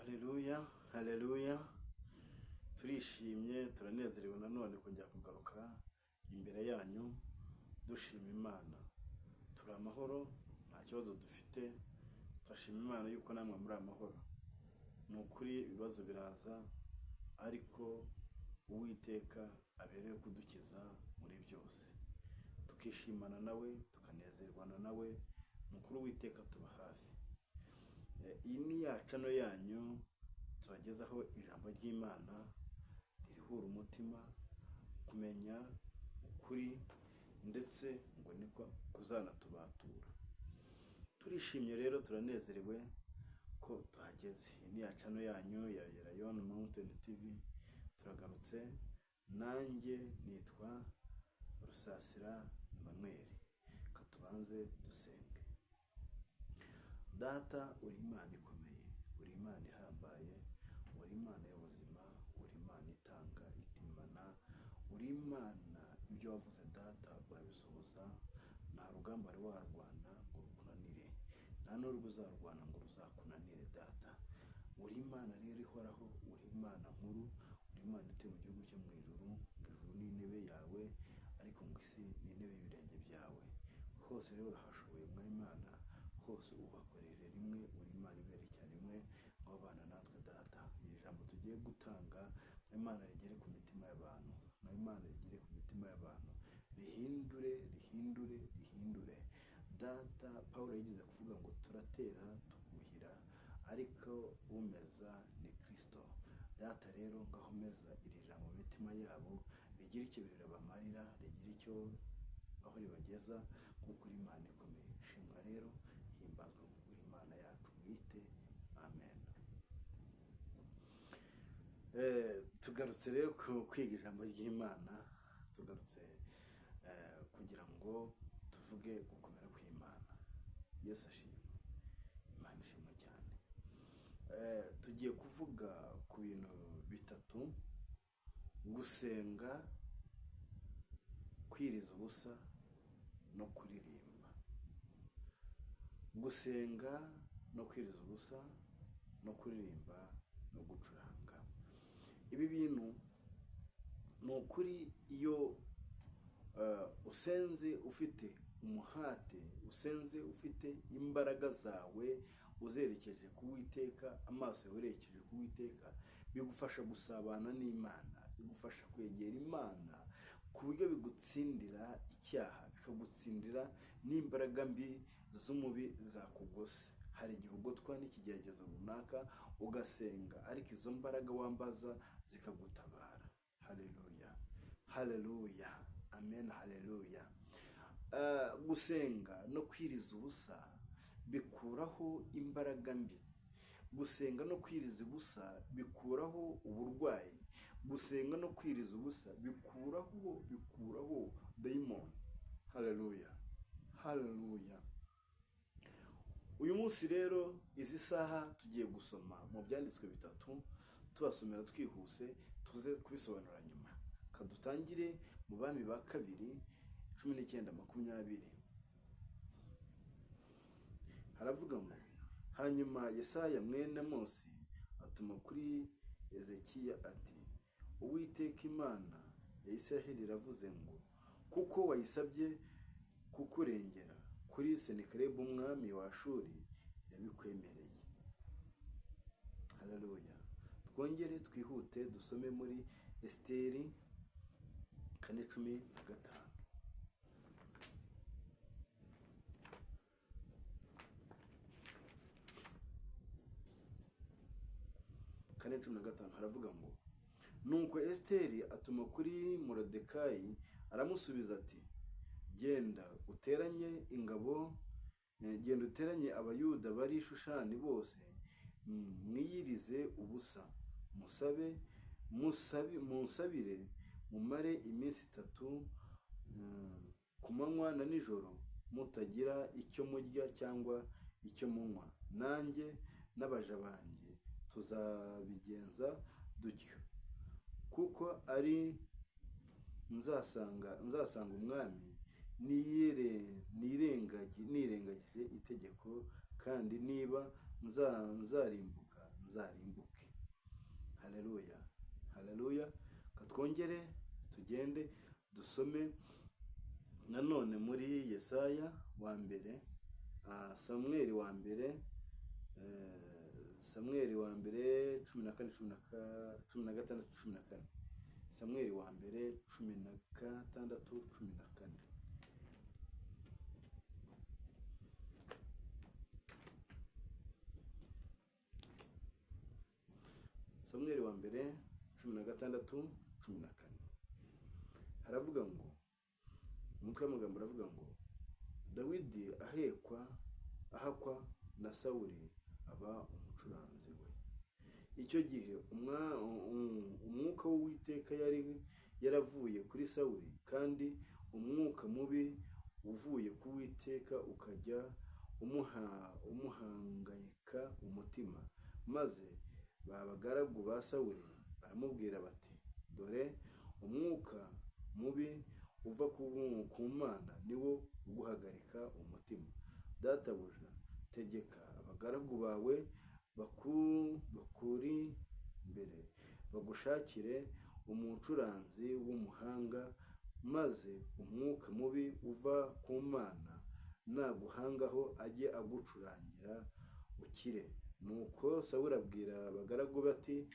Haleluya, haleluya. Turishimye, turanezerewe nanone kongera kugaruka imbere yanyu dushima Imana. Turi amahoro, nta kibazo dufite. Turashima Imana yuko namwe muri amahoro. Ni ukuri ibibazo biraza, ariko Uwiteka abereye kudukiza muri byose. Tukishimana nawe, tukanezerwana nawe. Ni ukuri Uwiteka tuba hafi. Iyi ni ya channel yanyu tubagezaho ijambo ry'Imana rihura umutima, kumenya ukuri ndetse ngo niko kuzanatubatura. Turishimye rero, turanezerewe ko tuhageze. Iyi ni ya channel yanyu ya Lion Mountain TV. Turagarutse, nanjye nitwa Rusasira Emmanuel. Katubanze dusenge. Data, uri Imana ikomeye, uri Imana ihambaye, uri Imana y'ubuzima, uri Imana itanga itimana, uri Imana ibyo wavuze Data urabisohoza. Nta rugamba wari warwana ngo rukunanire, nta n'urwo uzarwana ngo ruzakunanire Data. Uri Imana rero ihoraho, uri Imana nkuru, uri Imana ituye mu gihugu cyo mu ijuru. Ijuru ni intebe yawe, ariko ngo isi ni intebe y'ibirenge byawe. Hose rero urahashoboye mwa Imana, hose uhakorere rimwe. Uri Imana ibereye rimwe, abana natwe Data. Iri jambo tugiye gutanga mwa Imana rigere ku mitima y'abantu, mwa Imana rigere ku mitima y'abantu, rihindure Data. Pawulo yigeze kuvuga ngo turatera tukuhira, ariko umeza ni Kristo. Data rero ngaho meza iri jambo mu mitima yabo, rigira icyo birabamarira, rigira icyo aho ribageza, kuko uri Imana ikomeye. Shimwa rero, himbazwa uri Imana yacu bwite. Amen. Tugarutse rero kwiga ijambo ry'Imana, tugarutse kugira ngo tuvuge gukomera kw'Imana. Yesu ashimwe, Imana ishimwe cyane. Tugiye kuvuga ku bintu bitatu: gusenga, kwiriza ubusa no kuririmba. Gusenga no kwiriza ubusa no kuririmba no gucuranga. Ibi bintu ni ukuri. Iyo usenze ufite umuhate, usenze ufite imbaraga zawe uzerekeje ku Uwiteka, amaso yerekeje ku Uwiteka, bigufasha gusabana n'Imana, bigufasha kwegera Imana ku buryo bigutsindira icyaha, bikagutsindira n'imbaraga mbi z'umubi zakugose. Hari igihe ugotwa n'ikigeragezo runaka ugasenga, ariko izo mbaraga wambaza zikagutabara. Haleluya, haleluya, amen, haleluya. Gusenga no kwiriza ubusa bikuraho imbaraga mbi. Gusenga no kwiriza ubusa bikuraho uburwayi. Gusenga no kwiriza ubusa bikuraho daimon. Haleluya, haleluya. Uyu munsi rero, izi saha tugiye gusoma mu byanditswe bitatu, tubasomera twihuse, tuze kubisobanura nyuma. Kadutangire mu Bami ba kabiri 19:20. Haravuga ngo, hanyuma Yesaya mwene Amosi atuma kuri Ezekiya ati, Uwiteka Imana ya Isiraheli iravuze ngo, kuko wayisabye kukurengera kuri Senakeribu umwami wa Ashuri, irabikwemereye. Haleluya. Twongere twihute dusome muri Esiteri 4:15. Haravuga ngo, nuko Esiteri atuma kuri Moridekayi, aramusubiza ati, genda uteranye ingabo, genda uteranye abayuda bari i Shushani bose, mwiyirize ubusa, munsabire, mumare iminsi 3 ku manywa na nijoro, mutagira icyo murya cyangwa icyo munywa. Nanjye n'abaja banjye tuzabigenza dutyo, kuko ari nzasanga umwami nirengagije itegeko, kandi niba nzarimbuka zarimbuke. Haleluya, haleluya. Katwongere tugende dusome nanone muri Yesaya wa mbere, Samweli wa mbere 14:16-14. Samweli wa mbere 16:14. Samweli wa mbere 16:14 haravuga ngo, umutwe w'amagambo aravuga ngo, Dawidi ahakwa na Sawuli aba umucuranzi we. Icyo gihe umwuka w'Uwiteka yari yaravuye kuri Sawuli, kandi umwuka mubi uvuye ku Uwiteka ukajya umuhangayika umutima. Maze abagaragu ba Sawuli baramubwira bati, dore umwuka mubi uva ku Mana niwo uguhagarika umutima. Databuja, tegeka abagaragu bawe bakuri imbere, bagushakire umucuranzi w'umuhanga, maze umwuka mubi uva ku Mana naguhangaho ajye agucurangira ukire. Nuko Sawuli abwira abagaragu ati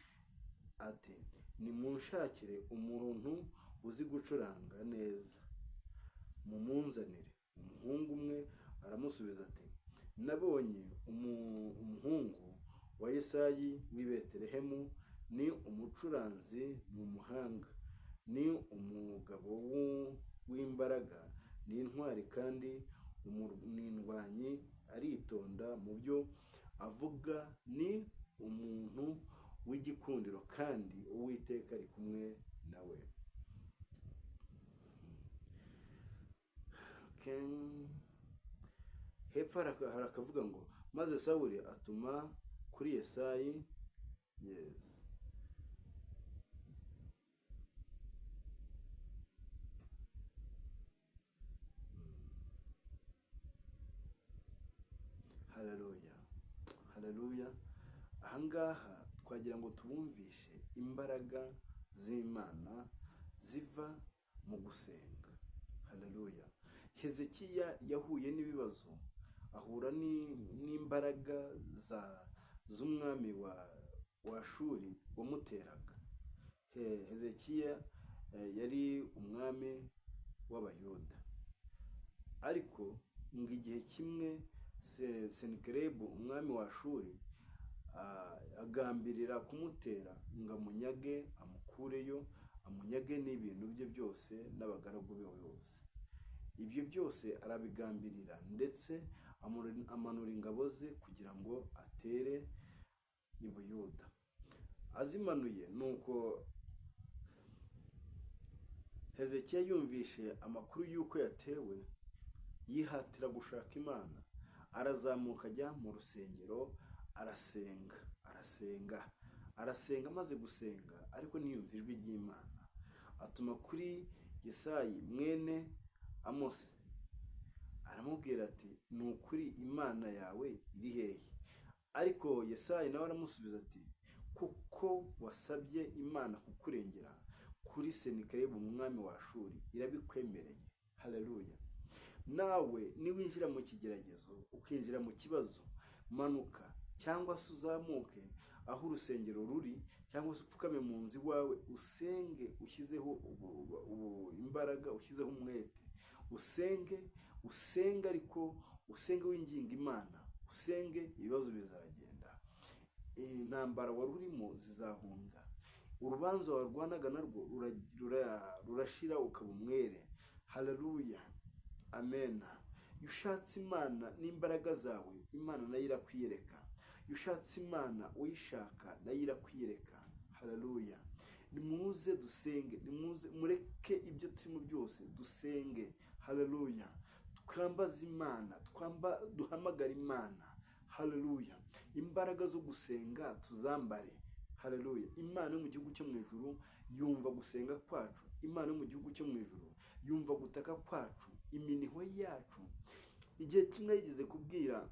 nimunshakire umuntu uzi gucuranga neza, mumunzanire. Umuhungu umwe aramusubiza ati, nabonye umuhungu wa Yesayi w'i Betelehemu, ni umucuranzi, ni umuhanga, ni umugabo w'imbaraga, ni intwari kandi ni indwanyi, aritonda mu byo avuga, ni umuntu w'igikundiro, kandi Uwiteka ari kumwe nawe. Hepfo harakavuga ngo, maze Sawuli atuma kuri Yesayi. Haleluya, haleluya. Ahangaha twagira ngo tubumvishe imbaraga z'Imana ziva mu gusenga. Haleluya. Hezekiya yahuye n'ibibazo, ahura n'imbaraga z'umwami wa Shuri wamuteraga. Hezekiya yari umwami w'Abayuda, ariko ngo igihe kimwe Senakeribu umwami wa Shuri agambirira kumutera ngo amunyage, amukureyo, amunyage n'ibintu bye byose n'abagaragu be bose. Ibyo byose arabigambirira, ndetse amanura ingabo ze kugira ngo atere i Buyuda. Azimanuye, nuko Hezekiya yumvishe amakuru y'uko yatewe, yihatira gushaka Imana. Arazamuka ajya mu rusengero, arasenga. Amaze gusenga ariko ntiyumve ijwi ry'Imana, atuma kuri Yesayi mwene Amosi, aramubwira ati, ni ukuri Imana yawe iri hehe? Ariko Yesayi nawe aramusubiza ati, kuko wasabye Imana kukurengera kuri Senakeribu umwami wa Shuri, irabikwemereye. Haleluya. Nawe niwinjira mu kigeragezo, ukinjira mu kibazo, manuka cyangwa se uzamuke aho urusengero ruri, cyangwa se upfukame mu nzu iwawe, usenge ushyizeho imbaraga, ushyizeho umwete, usenge ariko usenge winginga Imana, usenge, ibibazo bizagenda. Intambara wari urimo zizahunga, urubanza warwanaga narwo rurashira ukaba umwere. Haleluya, amena. Iyo ushatse Imana n'imbaraga zawe, Imana nayo irakwiyereka. Iyo ushatse Imana uyishaka, nayo irakwiyereka. Haleluya. Nimuze dusenge, nimuze mureke ibyo turimo byose dusenge. Haleluya. Twambaze Imana, duhamagara Imana. Haleluya. Imbaraga zo gusenga tuzambare. Haleluya. Imana yo mu gihugu cyo mu ijuru yumva gusenga kwacu. Imana yo mu gihugu cyo mu ijuru yumva gutaka kwacu, iminiho yacu. Igihe kimwe yigeze kubwira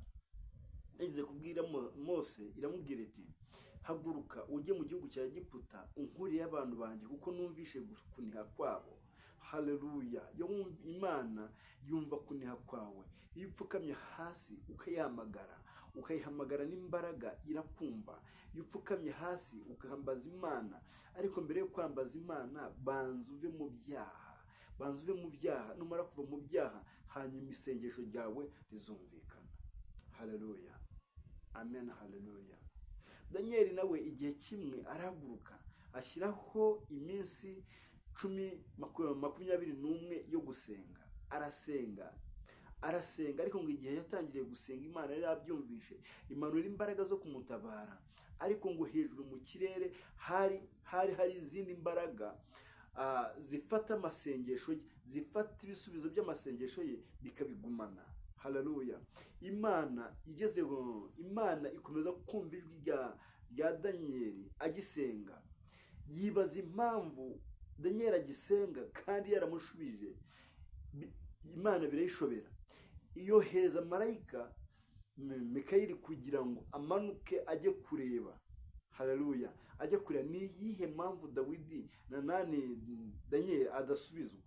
Mose, iramubwira iti, haguruka ujye mu gihugu cya Egiputa unkuriye abantu banjye kuko numvishe kuniha kwabo. Haleluya. Imana yumva kuniha kwawe. Iyo upfukamye hasi ukayihamagara n'imbaraga irakumva. Iyo upfukamye hasi ugahambaza Imana, ariko mbere yo kwambaza Imana banza uve mu byaha. Numara kuva mu byaha, hanyuma isengesho ryawe rizumvikana. Haleluya. Amen. Haleluya. Daniel nawe igihe kimwe arahaguruka ashyiraho iminsi 21 yo gusenga. Arasenga ariko ngo igihe yatangiriye gusenga, Imana yari yabyumvishe, imanura imbaraga zo kumutabara. Ariko ngo hejuru mu kirere hari izindi mbaraga zifata amasengesho ye, zifata ibisubizo by'amasengesho ye bikabigumana. Haleluya. Imana ikomeza kumva ijwi rya Daniel agisenga. Yibaza impamvu Daniel agisenga kandi yaramushubije. Imana birayishobera. Yohereza marayika Mikayeli kugira ngo amanuke ajye kureba. Haleluya. Ajye kureba ni iyihe mpamvu Daniel adasubizwa,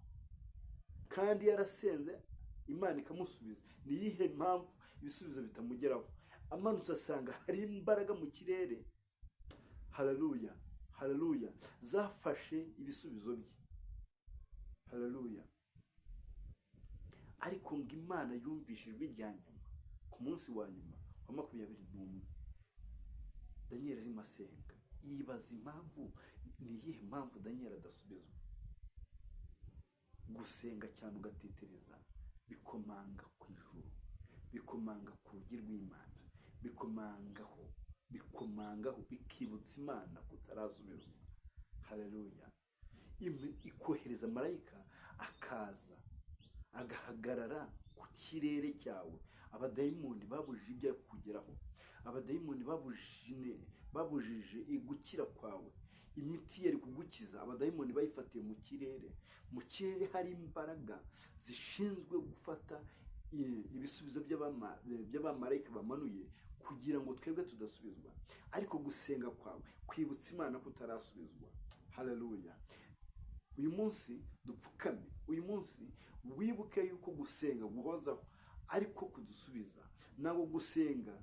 kandi yarasenze Imana ikamusubiza. Ni iyihe mpamvu ibisubizo bitamugeraho? Amanutse asanga hari imbaraga mu kirere. Haleluya. Haleluya. Zafashe ibisubizo bye. Haleluya. Ariko ngo Imana yumvishe ijwi rya nyuma ku munsi wa nyuma wa 21. Daniel arimo asenga, yibaza impamvu, ni iyihe mpamvu Daniel adasubizwa. Gusenga cyane ugatitiriza bikomanga ku ijuru, bikomanga ku rugi rw'Imana, bikomangaho bikibutsa Imana kutarasubizwa. Haleluya. Ikohereza marayika akaza agahagarara ku kirere cyawe. Abadayimoni babujije ibyo kugeraho. Abadayimoni babujije igukira kwawe. Imiti yari kugukiza, abadayimoni bayifatiye mu kirere. Mu kirere hari imbaraga zishinzwe gufata ibisubizo by'abamarayika bamanuye kugira ngo twebwe tudasubizwa. Ariko gusenga kwawe kwibutsa Imana kutarasubizwa. Haleluya. Uyu munsi dupfukame. Uyu munsi wibuke yuko gusenga guhozaho ariko kudusubiza. Nabo gusenga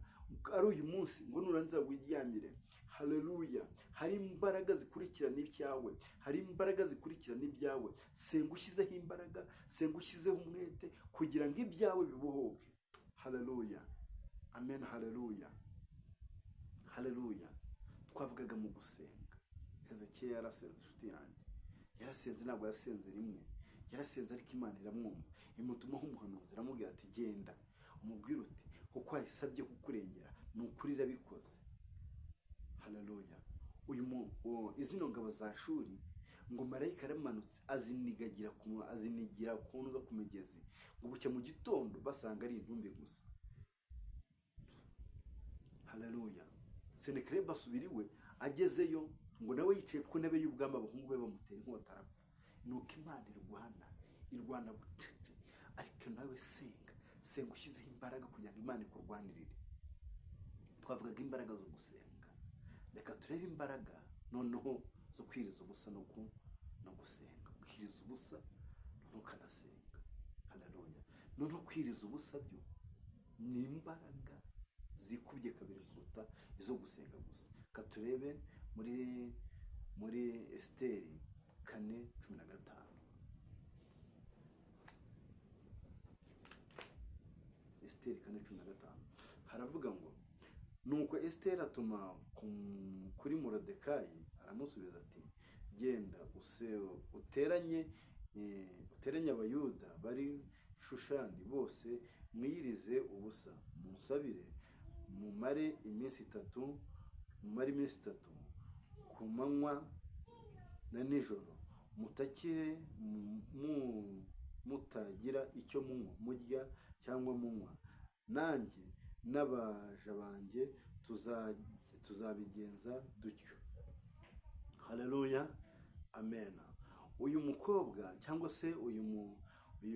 ari uyu munsi ngo nurangiza wiryamire. Haleluya. Hari imbaraga zikurikirana ibyawe. Hari imbaraga zikurikirana ibyawe. Senga ushyizeho imbaraga, senga ushyizeho umwete kugira ngo ibyawe bibohoke. Haleluya. Amen. Haleluya. Haleluya. Twavugaga mu gusenga. Hezekiya yarasenze, inshuti yanjye. Yarasenze, ntabwo yasenze rimwe. Yarasenze ariko Imana iramwumva. Imutumaho umuhanuzi iramubwira ati genda umubwire uti kuko yasabye kukurengera ni ukuri irabikoze. Haleluya. Izino ngabo za Shuri ngo marayika aramanutse azinigira ku ntuza ku mugezi, ngo bucya mu gitondo basanga ari intumbi gusa. Haleluya. Senakeribu asubira iwe, agezeyo ngo nawe yicaye ku ntebe y'ubwami, abahungu be bamutera inkota arapfa. Nuko Imana irwana bucece. Ariko nawe senga ushyizeho imbaraga kugira ngo Imana ikurwanirire. Twavugaga imbaraga zo gusenga. Reka turebe imbaraga noneho zo kwiriza ubusa no gusenga. Kwiriza ubusa ntukanasenga. Haleluya. Noneho kwiriza ubusa byo ni imbaraga zikubye kabiri kuruta izo gusenga gusa. Reka turebe muri Esiteri 4:15. Esiteri 4:15 haravuga ngo nuko Esiteri atuma kuri Morodekayi, aramusubiza ati genda uteranye abayuda bari Shushani bose, mwiyirize ubusa, musabire, mumare iminsi 3 ku manywa na nijoro, mutakire mutagira icyo murya cyangwa munywa. Nanjye n'abaja banjye tuzabigenza dutyo. Haleluya. Amen. Uyu mukobwa cyangwa se uyu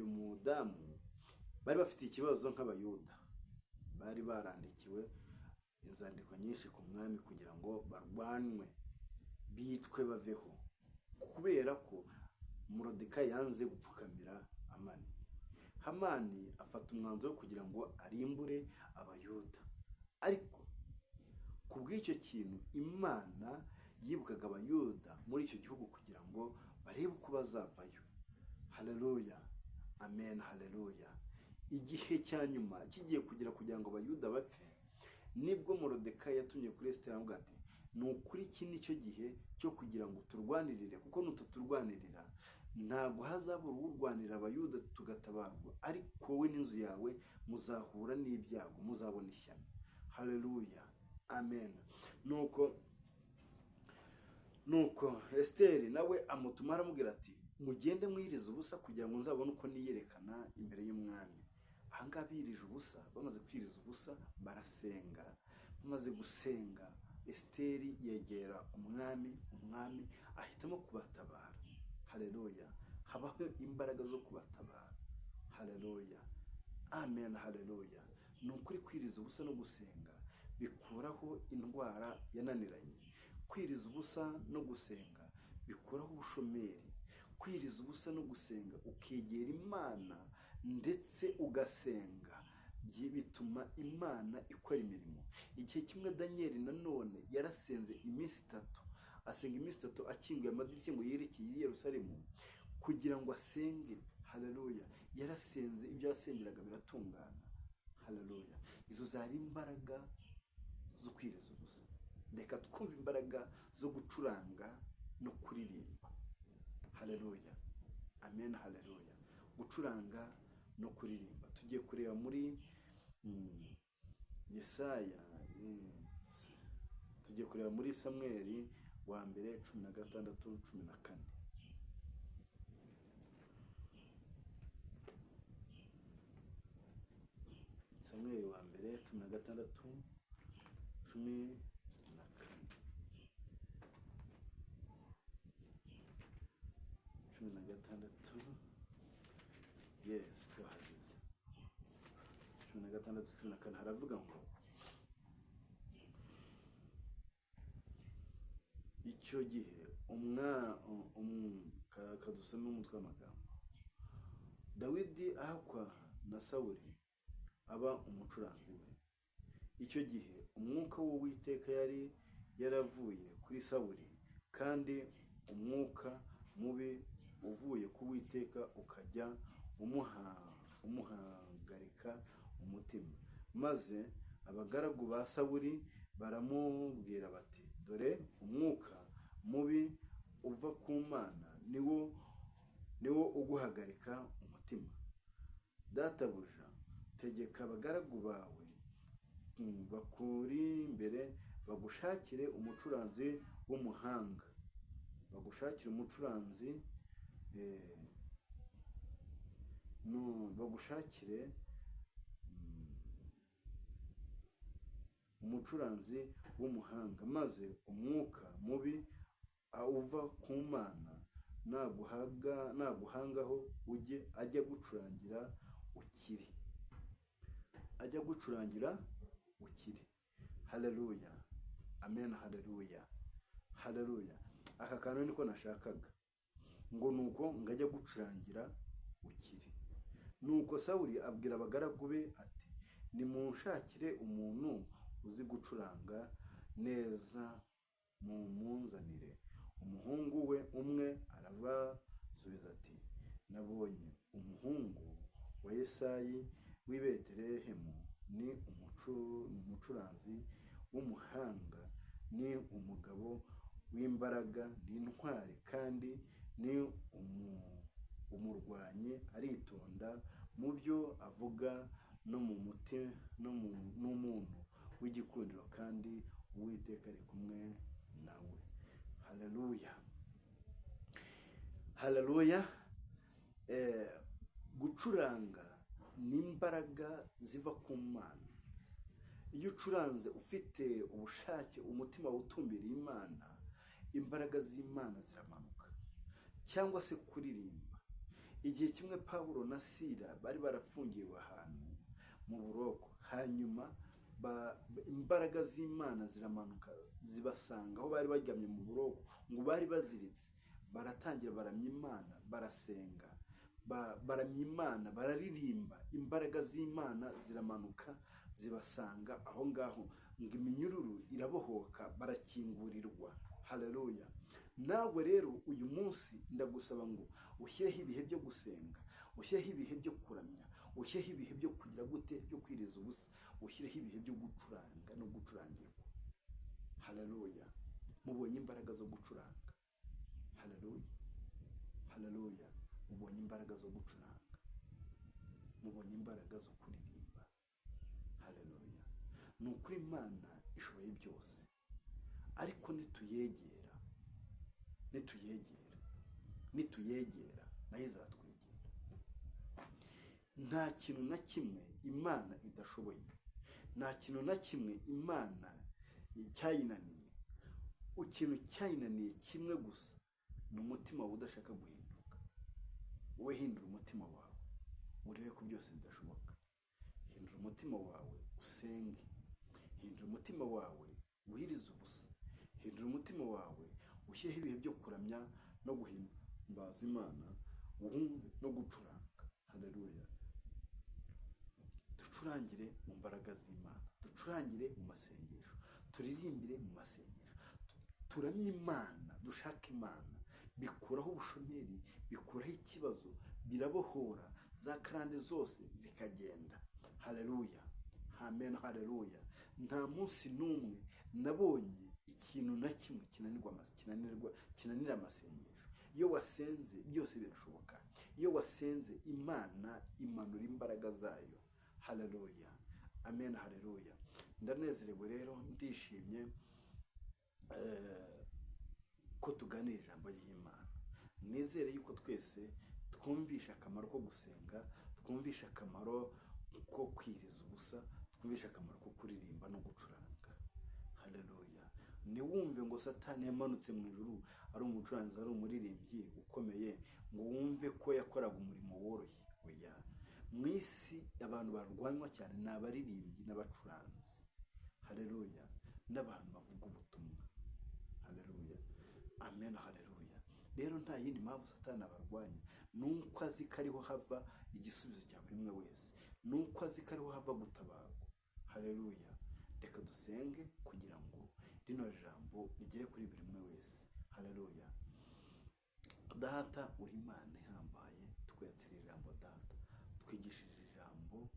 mudamu bari bafite ikibazo nk'abayuda. Bari barandikiwe inzandiko nyinshi ku mwami kugira ngo barwanwe, bicwe, baveho, kubera ko Moridekayi yanze gupfukamira Hamani. Hamani afata umwanzuro kugira ngo arimbure abayuda, ariko ku bw'icyo kintu Imana yibukaga abayuda muri icyo gihugu kugira ngo barebe uko bazavayo. Haleluya, amen, haleluya. Igihe cya nyuma kigiye kugera kugira ngo abayuda bapfe, nibwo Moridekayi yatumye kuri Esiteri aramubwira ati ni ukuri iki ni cyo gihe cyo kugira ngo turwanirire, kuko nutaturwanirira ntabwo hazabura urwanira abayuda tugatabarwa, ariko wowe n'inzu yawe muzahura n'ibyago, muzabona ishyano. Haleluya, amen. nuko Esiteri nawe amutuma aramubwira ati mugende mwirize ubusa kugira ngo nzabone uko niyerekana imbere y'umwami. Ahangaha birije ubusa, bamaze kwiriza ubusa barasenga. Bamaze gusenga, Esiteri yegera umwami ahitamo kubatabara. Haleluya, habaho imbaraga zo kubatabara. Haleluya, amen, haleluya. Ni ukuri kwiriza ubusa no gusenga bikuraho indwara yananiranye. Kwiriza ubusa no gusenga bikuraho ubushomeri. Kwiriza ubusa no gusenga ukegera Imana ndetse ugasenga bituma Imana ikora imirimo. Igihe kimwe Daniyeli nanone yarasenze iminsi 3, asenga iminsi 3 akinguye amadirishya ngo yerekeye i Yerusalemu kugira ngo asenge. Haleluya, yarasenze, ibyo yasengeraga biratungana. Haleluya, izo zari imbaraga zo kwiriza ubusa. Reka twumve imbaraga zo gucuranga no kuririmba. Haleluya, amen, haleluya. Gucuranga no kuririmba tugiye kureba muri Yesaya, tugiye kureba muri Samweli wa mbere 16:14. Samweli wa mbere 16:14. Yes, twahageze. 16:14 haravuga ngo icyo gihe kadusome umutwe w'amagambo. Dawidi ahakwa na Sawuli aba umucuranzi we. Icyo gihe umwuka w'Uwiteka yari yaravuye kuri Sawuli, kandi umwuka mubi uvuye ku Uwiteka ukajya umuhagarika umutima. Maze abagaragu ba Sawuli baramubwira bati dore umwuka mubi uva ku Mana niwo uguhagarika umutima. Databuja, tegeka abagaragu bawe bakuri imbere bagushakire umucuranzi w'umuhanga, bagushakire umucuranzi w'umuhanga, maze umwuka mubi uva ku Mana naguhangaho ajya gucurangira ukiri. Haleluya, amen, haleluya, haleluya. Aka kantu niko nashakaga, ngo nuko ngajya gucurangira ukiri. Nuko Sawuli abwira abagaragu be ati nimunshakire umuntu uzi gucuranga neza mumunzanire. Umuhungu we umwe arabasubiza ati nabonye umuhungu wa Yesayi w'i Betelehemu, ni umucuranzi w'umuhanga, ni umugabo w'imbaraga, ni intwari, kandi ni umurwanyi, aritonda mu byo avuga no mu mutima, n'umuntu w'igikundiro, kandi Uwiteka ari kumwe nawe. Haleluya, haleluya. Gucuranga ni imbaraga ziva ku Mana. Iyo ucuranze ufite ubushake, umutima utumbiriye Imana, imbaraga z'Imana ziramanuka. Cyangwa se kuririmba. Igihe kimwe Pawulo na Sila bari barafungiwe ahantu mu buroko, hanyuma imbaraga z'Imana ziramanuka zibasanga aho bari baryamye mu buroko, ngo bari baziritse. Baratangira baramya Imana, barasenga, baramya Imana, bararirimba. Imbaraga z'Imana ziramanuka zibasanga aho ngaho, ngo iminyururu irabohoka, barakingurirwa. Haleluya. Nawe rero uyu munsi ndagusaba ngo ushyireho ibihe byo gusenga, ushyireho ibihe byo kuramya, ushyireho ibihe byo kugira gute, byo kwiriza ubusa, ushyireho ibihe byo gucuranga no gucurangirwa. Haleluya. Mubonye imbaraga zo gucuranga. Haleluya. Haleluya. Mubonye imbaraga zo gucuranga, mubonye imbaraga zo kuririmba. Haleluya. Ni ukuri Imana ishoboye byose, ariko nituyegera nayo izatwegera. Nta kintu na kimwe Imana idashoboye, nta kintu na kimwe Imana cyayinaniye. Ikintu cyayinaniye kimwe gusa, ni umutima wawe udashaka guhinduka. Wowe hindura umutima wawe urebe ko byose bidashoboka. Hindura umutima wawe usenge, hindura umutima wawe wirize ubusa, hindura umutima wawe ushyireho ibihe byo kuramya no guhimbaza Imana, wumve no gucuranga. Haleluya. Ducurangire mu mbaraga z'Imana, ducurangire mu masengesho, turirimbire mu masengesho, turamye Imana, dushake Imana. Bikuraho ubushomeri, bikuraho ikibazo, birabohora za karande zose zikagenda. Haleluya. Amen. Haleluya. Nta munsi n'umwe nabonye ikintu na kimwe kinanira amasengesho. Iyo wasenze byose birashoboka. Iyo wasenze Imana imanura imbaraga zayo. Haleluya. Amen. Haleluya. Ndanezerewe rero, ndishimye ko tuganira ijambo ry'Imana. Nizere yuko twese twumvisha akamaro ko gusenga, twumvisha akamaro ko kwiriza ubusa, twumvisha akamaro ko kuririmba no gucuranga. Haleluya. Niwumve ngo Satani yamanutse mu ijuru ari umucuranzi, ari umuririmbyi ukomeye, ngo wumve ko yakoraga umurimo woroshye. Oya. Mu isi abantu barwanywa cyane ni abaririmbyi n'abacuranzi. Haleluya. N'abantu bavuga ubutumwa. Haleluya. Amen. Haleluya. Rero nta yindi mpamvu Satani abarwanya, nuko azi ko ariho hava igisubizo cya buri umwe wese, nuko azi ko ariho hava gutabarwa. Haleluya. Reka dusenge kugira ngo rino jambo rigere kuri buri umwe wese. Haleluya. Data uri Imana ihambaye, twiyatira ijambo Data, twigishije ijambo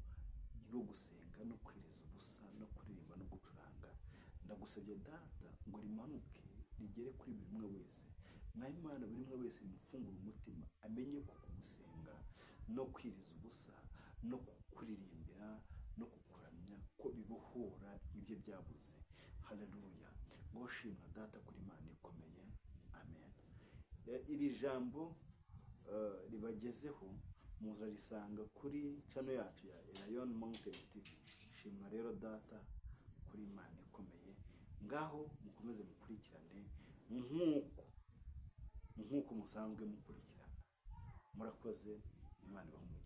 ryo gusenga no kwiriza ubusa no kuririmba no gucuranga. Ndagusabye Data ngo rimanuke rigere kuri buri umwe wese. Mwa Imana, buri umwe wese mufungura umutima, amenye ko kugusenga no kwiriza ubusa no kuririmbira no kukuramya ko bibohora ibyo byabuze. Haleluya. Ngo shimwa Data kuri Imana ikomeye. Amen. Iri jambo ribagezeho muzarisanga kuri channel yacu ya Lion Mountain TV. Shimwa rero Data kuri Imana ikomeye. Ngaho mukomeze mukurikirane nk'uko musanzwe mukurikirana. Murakoze. Imana ibahe.